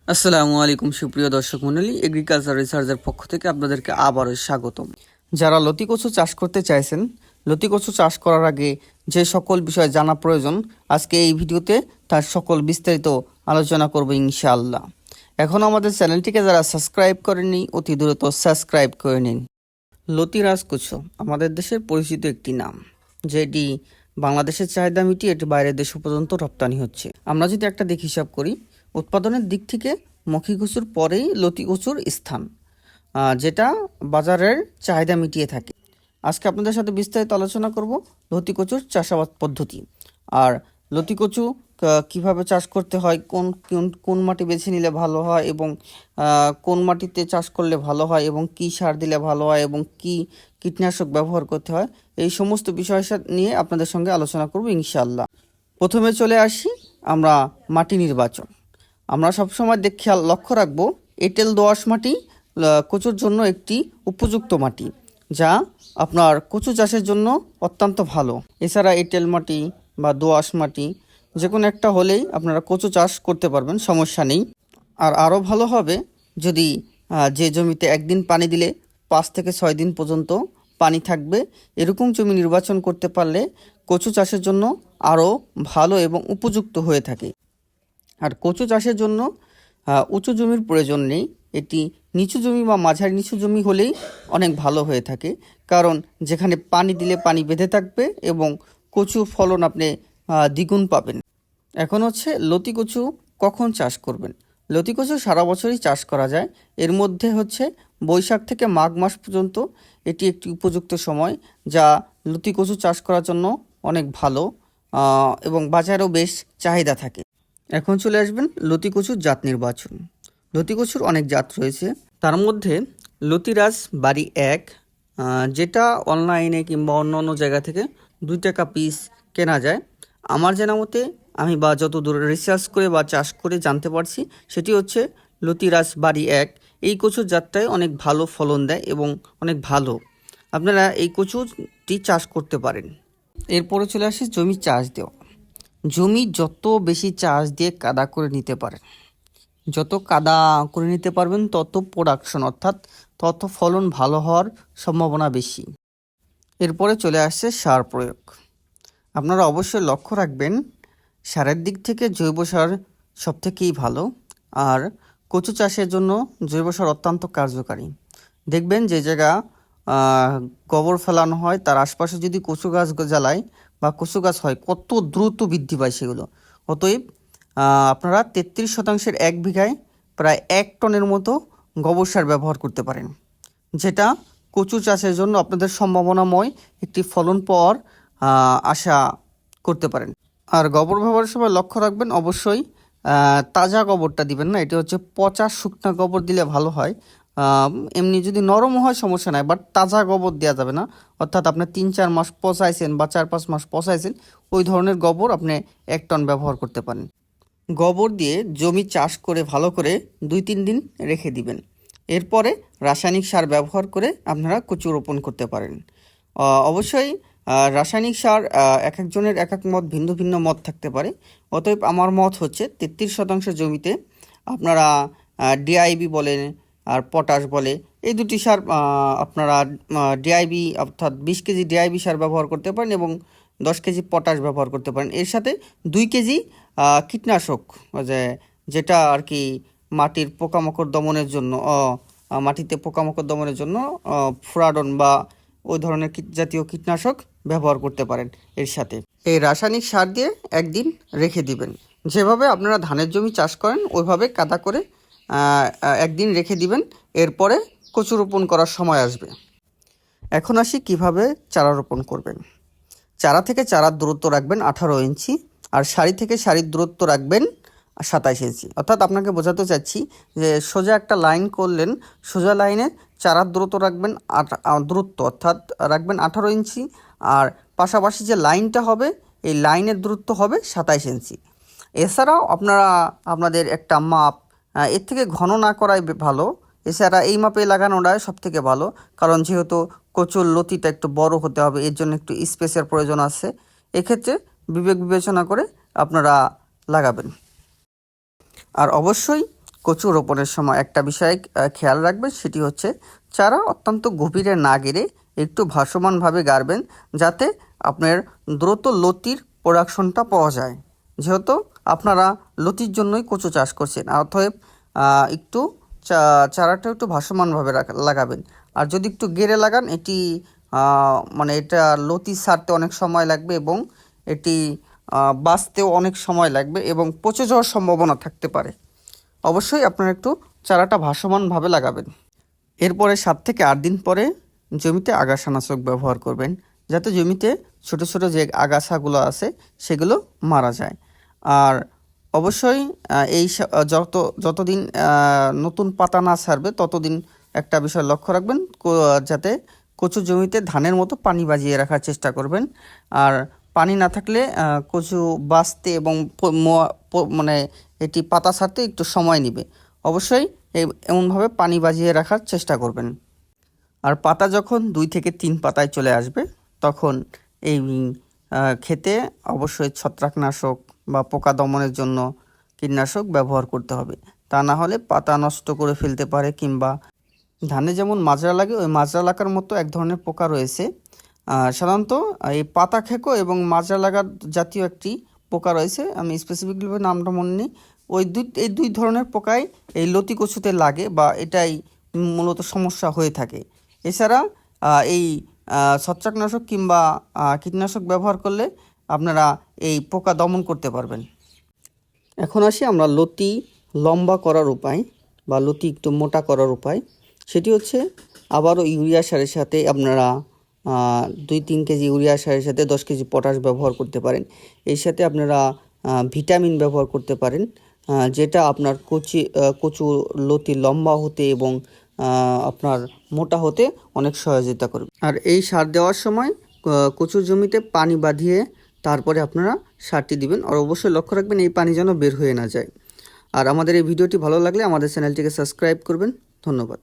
আসসালামু আলাইকুম সুপ্রিয় দর্শক মণ্ডলী, এগ্রিকালচার রিসার্চের পক্ষ থেকে আপনাদেরকে আবারও স্বাগতম। যারা লতি কচু চাষ করতে চাইছেন, লতি কচু চাষ করার আগে যে সকল বিষয় জানা প্রয়োজন, আজকে এই ভিডিওতে তার সকল বিস্তারিত আলোচনা করব ইনশাআল্লাহ। এখন আমাদের চ্যানেলটিকে যারা সাবস্ক্রাইব করেননি, অতি দ্রুত সাবস্ক্রাইব করে নিন। লতিরাজ কচু আমাদের দেশের পরিচিত একটি নাম, যেটি বাংলাদেশের চাহিদা মিটিয়ে এটি বাইরের দেশ পর্যন্ত রপ্তানি হচ্ছে। আমরা যদি একটা দিক হিসাব করি, উৎপাদনের দিক থেকে মখি কচুর পরেই লতি কচুর স্থান, যেটা বাজারের চাহিদা মিটিয়ে থাকে। আজকে আপনাদের সাথে বিস্তারিত আলোচনা করব লতি কচুর চাষাবাদ পদ্ধতি, আর লতি কচু কিভাবে চাষ করতে হয়, কোন কোন কোন মাটি বেছে নিলে ভালো হয় এবং কোন মাটিতে চাষ করলে ভালো হয় এবং কি সার দিলে ভালো হয় এবং কি কীটনাশক ব্যবহার করতে হয়, এই সমস্ত বিষয় নিয়ে আপনাদের সঙ্গে আলোচনা করব ইনশাআল্লাহ। প্রথমে চলে আসি আমরা মাটি নির্বাচন। আমরা সবসময় লক্ষ্য রাখব এঁটেল দোআঁশ মাটি কচুর জন্য একটি উপযুক্ত মাটি, যা আপনার কচু চাষের জন্য অত্যন্ত ভালো। এছাড়া এঁটেল মাটি বা দোআঁশ মাটি যে কোনো একটা হলেই আপনারা কচু চাষ করতে পারবেন, সমস্যা নেই। আর আরও ভালো হবে যদি যে জমিতে একদিন পানি দিলে 5 থেকে 6 দিন পর্যন্ত পানি থাকবে, এরকম জমি নির্বাচন করতে পারলে কচু চাষের জন্য আরও ভালো এবং উপযুক্ত হয়ে থাকে। আর কচু চাষের জন্য উঁচু জমির প্রয়োজন নেই, এটি নিচু জমি বা মাঝারি নিচু জমি হলেই অনেক ভালো হয়ে থাকে, কারণ যেখানে পানি দিলে পানি বেঁধে থাকবে এবং কচু ফলন আপনি দ্বিগুণ পাবেন। এখন হচ্ছে লতি কচু কখন চাষ করবেন। লতি কচু সারা বছরই চাষ করা যায়, এর মধ্যে হচ্ছে বৈশাখ থেকে মাঘ মাস পর্যন্ত এটি একটি উপযুক্ত সময়, যা লতি কচু চাষ করার জন্য অনেক ভালো এবং বাজারেও বেশ চাহিদা থাকে। এখন চলে আসবেন লতি কচুর জাত নির্বাচন। লতি কচুর অনেক জাত রয়েছে, তার মধ্যে লতিরাজ বাড়ি 1, যেটা অনলাইনে কিংবা অন্য অন্য জায়গা থেকে 2 টাকা পিস কেনা যায়। আমার জানা মতে আমি যত দূর রিসার্চ করে বা চাষ করে জানতে পারছি, সেটি হচ্ছে লতিরাজ বাড়ি 1। এই কচুর জাতটাই অনেক ভালো ফলন দেয় এবং অনেক ভালো, আপনারা এই কচুটি চাষ করতে পারেন। এরপরে চলে আসি জমি চাষ দেওয়া। জমি যত বেশি চাষ দিয়ে কাদা করে নিতে পারেন, যত কাদা করে নিতে পারবেন তত প্রোডাকশন অর্থাৎ তত ফলন ভালো হওয়ার সম্ভাবনা বেশি। এরপরে চলে আসছে সার প্রয়োগ। আপনারা অবশ্যই লক্ষ্য রাখবেন, সারের দিক থেকে জৈব সার সবথেকেই ভালো, আর কচু চাষের জন্য জৈব সার অত্যন্ত কার্যকারী। দেখবেন যে জায়গা গোবর ফেলানো হয় তার আশপাশে যদি কচু গাছ জ্বালায় বা কচু গাছ হয়, কত দ্রুত বৃদ্ধি পায় সেগুলো। অতএব আপনারা 33% 1 বিঘায় প্রায় 1 টনের মতো গোবর সার ব্যবহার করতে পারেন, যেটা কচু চাষের জন্য আপনাদের সম্ভাবনাময় একটি ফলন পাওয়ার আশা করতে পারেন। আর গোবর ব্যবহারের সময় লক্ষ্য রাখবেন অবশ্যই তাজা গোবরটা দিবেন না, এটি হচ্ছে পচা শুকনা গোবর দিলে ভালো হয়। এমনি যদি নরম হয় সমস্যা নাই, বাট তাজা গোবর দেওয়া যাবে না। অর্থাৎ আপনি 3-4 মাস পচাইছেন বা 4-5 মাস পচাইছেন, ওই ধরনের গোবর আপনি 1 টন ব্যবহার করতে পারেন। গোবর দিয়ে জমি চাষ করে ভালো করে 2-3 দিন রেখে দিবেন। এরপরে রাসায়নিক সার ব্যবহার করে আপনারা কচু রোপণ করতে পারেন। অবশ্যই রাসায়নিক সার এক একজনের এক এক মত, ভিন্ন ভিন্ন মত থাকতে পারে। অতএব আমার মত হচ্ছে 33% জমিতে আপনারা ডিআইবি বলেন আর পটাশ বলে, এই দুটি সার আপনারা ডিআইবি অর্থাৎ 20 কেজি ডিআইবি সার ব্যবহার করতে পারেন এবং 10 কেজি পটাশ ব্যবহার করতে পারেন। এর সাথে 2 কেজি কীটনাশক, যেটা আর কি মাটির পোকামাকড় দমনের জন্য, মাটিতে পোকামাকড় দমনের জন্য ফুরাডন বা ওই ধরনের জাতীয় কীটনাশক ব্যবহার করতে পারেন। এর সাথে এই রাসায়নিক সার দিয়ে একদিন রেখে দিবেন। যেভাবে আপনারা ধানের জমি চাষ করেন ওইভাবে কাদা করে একদিন রেখে দিবেন। এরপরে কচু রোপণ করার সময় আসবে। এখন আসি কিভাবে চারা রোপণ করবেন। চারা থেকে চারার দূরত্ব রাখবেন 18 ইঞ্চি, আর সারি থেকে সারির দূরত্ব রাখবেন 27 ইঞ্চি। অর্থাৎ আপনাকে বোঝাতে চাচ্ছি যে সোজা একটা লাইন করলেন, সোজা লাইনে চারার দূরত্ব রাখবেন অর্থাৎ রাখবেন 18 ইঞ্চি, আর পাশাপাশি যে লাইনটা হবে এই লাইনের দূরত্ব হবে 27 ইঞ্চি। এছাড়াও আপনারা আপনাদের একটা মাপ, এর থেকে ঘন না করাই ভালো। এছাড়া এই মাপে লাগানোটাই সবথেকে ভালো, কারণ যেহেতু কচুর লতিটা একটু বড় হতে হবে, এর জন্য একটু স্পেসের প্রয়োজন আছে। এক্ষেত্রে বিবেচনা করে আপনারা লাগাবেন। আর অবশ্যই কচু রোপণের সময় একটা বিষয় খেয়াল রাখবেন, সেটি হচ্ছে চারা অত্যন্ত গভীরে না গেড়ে একটু ভাসমানভাবে গাড়বেন, যাতে আপনার দ্রুত লতির প্রোডাকশনটা পাওয়া যায়। যেহেতু আপনারা লতির জন্যই কচু চাষ করছেন, অতএব একটু চারাটা একটু ভাসমানভাবে লাগাবেন। আর যদি একটু গেড়ে লাগান, এটি মানে এটা লতি ছাড়তে অনেক সময় লাগবে এবং এটি বাঁচতেও অনেক সময় লাগবে এবং পচে যাওয়ার সম্ভাবনা থাকতে পারে। অবশ্যই আপনারা একটু চারাটা ভাসমানভাবে লাগাবেন। এরপরে 7 থেকে 8 দিন পরে জমিতে আগাছানাশক ব্যবহার করবেন, যাতে জমিতে ছোট ছোট যে আগাছাগুলো আছে সেগুলো মারা যায়। আর অবশ্যই এই যতদিন নতুন পাতা না ছাড়বে ততদিন একটা বিষয় লক্ষ্য রাখবেন, যাতে কচু জমিতে ধানের মতো পানি বাজিয়ে রাখার চেষ্টা করবেন। আর পানি না থাকলে কচু বাঁচতে এবং মানে এটি পাতা ছাড়তে একটু সময় নেবে। অবশ্যই এমনভাবে পানি বাজিয়ে রাখার চেষ্টা করবেন। আর পাতা যখন 2 থেকে 3 পাতায় চলে আসবে, তখন এই ক্ষেতে অবশ্যই ছত্রাকনাশক বা পোকা দমনের জন্য কীটনাশক ব্যবহার করতে হবে। তা না হলে পাতা নষ্ট করে ফেলতে পারে, কিংবা ধানে যেমন মাজরা লাগে, ওই মাজরা লাগার মতো এক ধরনের পোকা রয়েছে। সাধারণত এই পাতা খেকো এবং মাজরা লাগার জাতীয় একটি পোকা রয়েছে, আমি স্পেসিফিকভাবে নামটা মনে নেই। এই দুই ধরনের পোকাই এই লতি কচুতে লাগে, বা এটাই মূলত সমস্যা হয়ে থাকে। এছাড়া এই ছত্রাকনাশক কিংবা কীটনাশক ব্যবহার করলে আপনারা এই পোকা দমন করতে পারবেন। এখন আসি আমরা লতি লম্বা করার উপায় বা লতি একটু মোটা করার উপায়। সেটি হচ্ছে আবারও ইউরিয়া সারের সাথে আপনারা 2-3 কেজি ইউরিয়া সারের সাথে 10 কেজি পটাশ ব্যবহার করতে পারেন। এর সাথে আপনারা ভিটামিন ব্যবহার করতে পারেন, যেটা আপনার কচু লতি লম্বা হতে এবং আপনার মোটা হতে অনেক সহযোগিতা করবে। আর এই সার দেওয়ার সময় কচুর জমিতে পানি বাঁধিয়ে তারপরে আপনারা সারটি দিবেন। আর অবশ্যই লক্ষ্য রাখবেন এই পানি যেন বের হয়ে না যায়। আর আমাদের এই ভিডিওটি ভালো লাগলে আমাদের চ্যানেলটিকে সাবস্ক্রাইব করবেন। ধন্যবাদ।